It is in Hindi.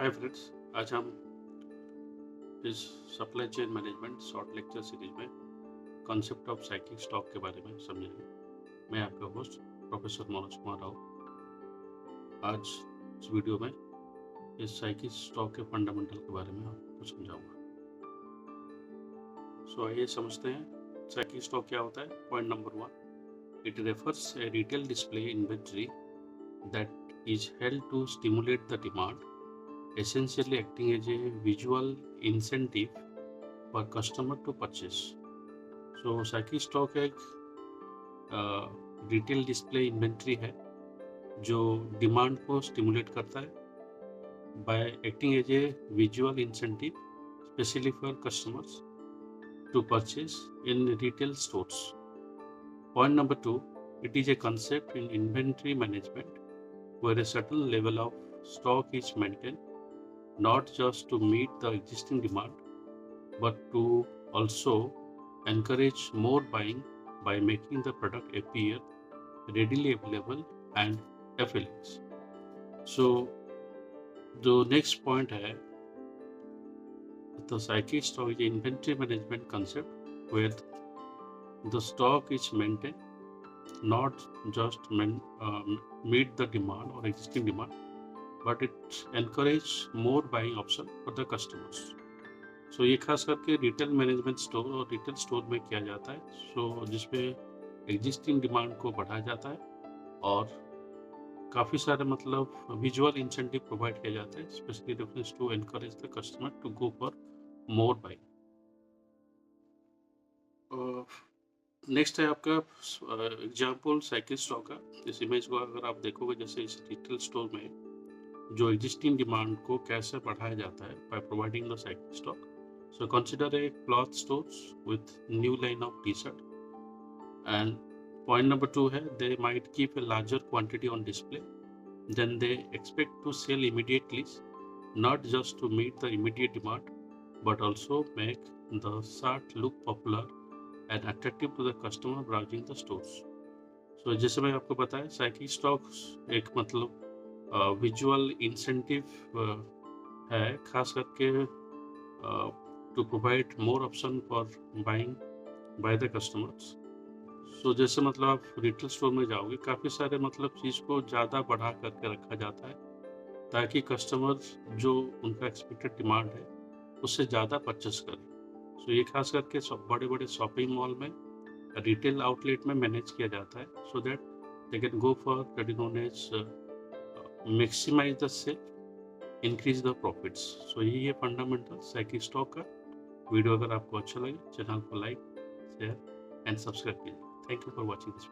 हाय फ्रेंड्स, आज हम इस supply chain management short lecture series में कॉन्सेप्ट ऑफ साइकिल स्टॉक के बारे में समझेंगे। मैं आपका होस्ट प्रोफेसर मनोज कुमार राव आज इस वीडियो में इस साइकिल स्टॉक के फंडामेंटल के बारे में आपको समझाऊंगा। सो आइए समझते हैं साइकिल स्टॉक क्या होता है। Point number 1, it refers a retail display inventory that is held to stimulate the demand, essentially acting as a visual incentive for customer to purchase. So cycle stock एक रिटेल डिस्प्ले इन्वेंट्री है जो डिमांड को स्टिमुलेट करता है by acting as a visual incentive specially for customers to purchase in retail stores. Point number 2, it is a concept in inventory management where a certain level of stock is maintained not just to meet the existing demand, but to also encourage more buying by making the product appear readily available and appealing. So, the next point है the cycle stock is inventory management concept where the stock is maintained not just meet the demand or existing demand, but it encourage more buying option for the customers. So ये खास करके रिटेल मैनेजमेंट स्टोर और रिटेल स्टोर में किया जाता है, so जिसमें एग्जिस्टिंग डिमांड को बढ़ाया जाता है और काफ़ी सारे मतलब विजुअल इंसेंटिव प्रोवाइड किया जाता है, specially reference to encourage the customer to go for more buying. Next है आपका एग्जाम्पल साइकिल स्टॉक का। इस इमेज को अगर आप देखोगे, जैसे इस रिटेल स्टोर में जो एग्जिस्टिंग डिमांड को कैसे बढ़ाया जाता है by providing the cycle stock. So consider a cloth stores with new line of T shirt and point number 2 है they might keep a larger quantity on display then they expect to sell immediately, not just to meet the immediate demand but also make the shirt look popular and attractive to the customer browsing the stores. So जैसे मैं आपको बताया, साइकिल स्टॉक्स एक मतलब विजुअल इंसेंटिव है, खास करके to provide more option for buying by the customers. So जैसे मतलब आप रिटेल स्टोर में जाओगे, काफ़ी सारे मतलब चीज़ को ज़्यादा बढ़ा करके रखा जाता है ताकि कस्टमर जो उनका एक्सपेक्टेड डिमांड है उससे ज़्यादा परचेस करें। सो ये खास करके बड़े बड़े शॉपिंग मॉल में, रिटेल आउटलेट में मैनेज किया जाता है, so that they can go for that is known as maximise the sale, increase the profits. So यही है फंडामेंटल साइकिल स्टॉक का। वीडियो अगर आपको अच्छा लगे, चैनल को लाइक, शेयर एंड सब्सक्राइब कीजिए। Thank you for watching this.